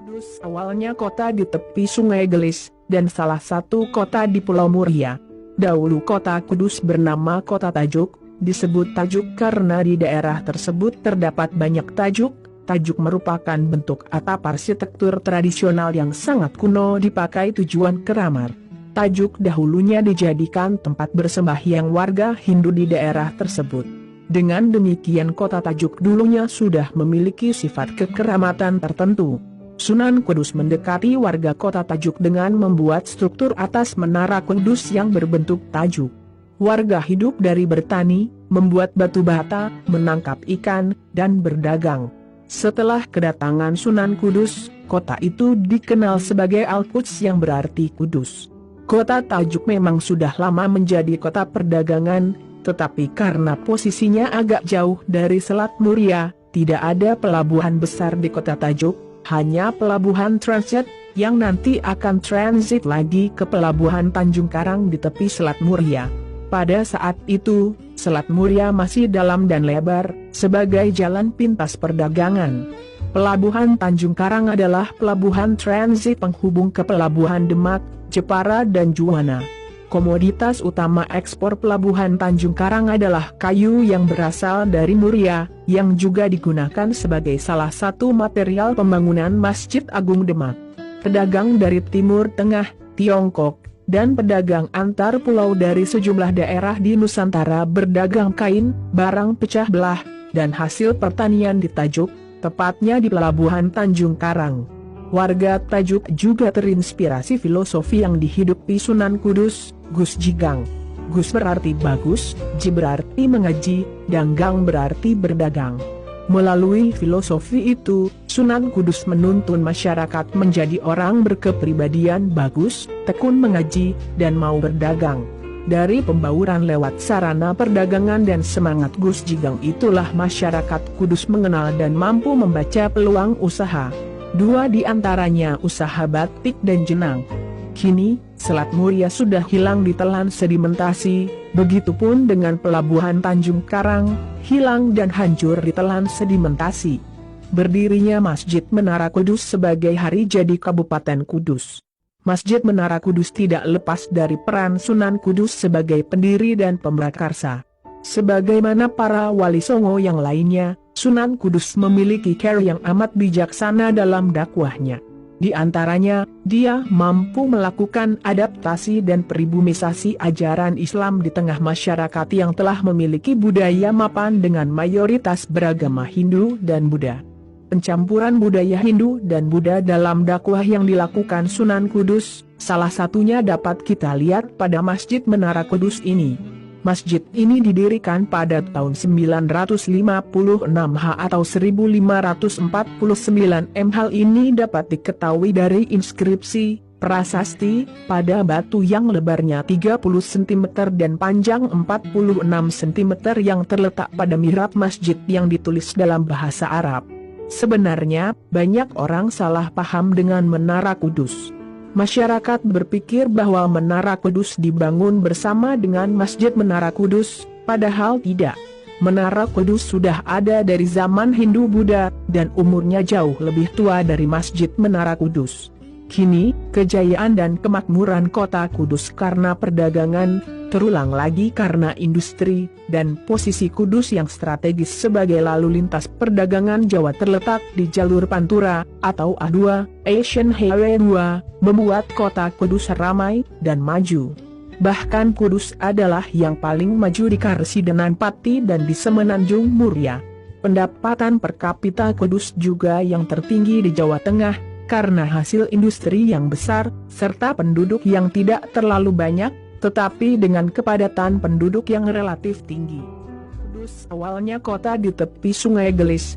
Kudus awalnya kota di tepi Sungai Gelis, dan salah satu kota di Pulau Muria. Dahulu kota Kudus bernama Kota Tajuk, disebut Tajuk karena di daerah tersebut terdapat banyak tajuk. Tajuk merupakan bentuk atap arsitektur tradisional yang sangat kuno dipakai tujuan keramat. Tajuk dahulunya dijadikan tempat bersembahyang warga Hindu di daerah tersebut. Dengan demikian kota Tajuk dulunya sudah memiliki sifat kekeramatan tertentu. Sunan Kudus mendekati warga kota Tajuk dengan membuat struktur atas menara Kudus yang berbentuk tajuk. Warga hidup dari bertani, membuat batu bata, menangkap ikan, dan berdagang. Setelah kedatangan Sunan Kudus, kota itu dikenal sebagai Al-Quds yang berarti kudus. Kota Tajuk memang sudah lama menjadi kota perdagangan, tetapi karena posisinya agak jauh dari Selat Muria, tidak ada pelabuhan besar di kota Tajuk. Hanya pelabuhan transit, yang nanti akan transit lagi ke pelabuhan Tanjung Karang di tepi Selat Muria. Pada saat itu, Selat Muria masih dalam dan lebar, sebagai jalan pintas perdagangan. Pelabuhan Tanjung Karang adalah pelabuhan transit penghubung ke pelabuhan Demak, Jepara dan Juwana. Komoditas utama ekspor pelabuhan Tanjung Karang adalah kayu yang berasal dari Muria, yang juga digunakan sebagai salah satu material pembangunan Masjid Agung Demak. Pedagang dari Timur Tengah, Tiongkok, dan pedagang antar pulau dari sejumlah daerah di Nusantara berdagang kain, barang pecah belah, dan hasil pertanian di Tajuk, tepatnya di pelabuhan Tanjung Karang. Warga Tajuk juga terinspirasi filosofi yang dihidupi Sunan Kudus, Gus Jigang. Gus berarti bagus, Ji berarti mengaji, dan Gang berarti berdagang. Melalui filosofi itu, Sunan Kudus menuntun masyarakat menjadi orang berkepribadian bagus, tekun mengaji, dan mau berdagang. Dari pembauran lewat sarana perdagangan dan semangat Gus Jigang itulah masyarakat Kudus mengenal dan mampu membaca peluang usaha. Dua di antaranya usaha batik dan jenang. Kini, Selat Muria sudah hilang ditelan sedimentasi, begitupun dengan pelabuhan Tanjung Karang, hilang dan hancur ditelan sedimentasi. Berdirinya Masjid Menara Kudus sebagai hari jadi Kabupaten Kudus. Masjid Menara Kudus tidak lepas dari peran Sunan Kudus sebagai pendiri dan pemrakarsa. Sebagaimana para wali songo yang lainnya, Sunan Kudus memiliki cara yang amat bijaksana dalam dakwahnya. Di antaranya, dia mampu melakukan adaptasi dan peribumisasi ajaran Islam di tengah masyarakat yang telah memiliki budaya mapan dengan mayoritas beragama Hindu dan Buddha. Pencampuran budaya Hindu dan Buddha dalam dakwah yang dilakukan Sunan Kudus, salah satunya dapat kita lihat pada Masjid Menara Kudus ini. Masjid ini didirikan pada tahun 956 atau 1549 Hal ini dapat diketahui dari inskripsi, prasasti, pada batu yang lebarnya 30 cm dan panjang 46 cm yang terletak pada mihrab masjid yang ditulis dalam bahasa Arab. Sebenarnya, banyak orang salah paham dengan Menara Kudus. Masyarakat berpikir bahwa Menara Kudus dibangun bersama dengan Masjid Menara Kudus, padahal tidak. Menara Kudus sudah ada dari zaman Hindu-Buddha, dan umurnya jauh lebih tua dari Masjid Menara Kudus. Kini, kejayaan dan kemakmuran kota Kudus karena perdagangan, terulang lagi karena industri, dan posisi Kudus yang strategis sebagai lalu lintas perdagangan Jawa terletak di jalur Pantura, atau A2, Asian Highway 2, membuat kota Kudus ramai dan maju. Bahkan Kudus adalah yang paling maju di Karsidenan Pati dan di Semenanjung Muria. Pendapatan per kapita Kudus juga yang tertinggi di Jawa Tengah, karena hasil industri yang besar, serta penduduk yang tidak terlalu banyak, tetapi dengan kepadatan penduduk yang relatif tinggi. Kudus awalnya kota di tepi Sungai Gelis,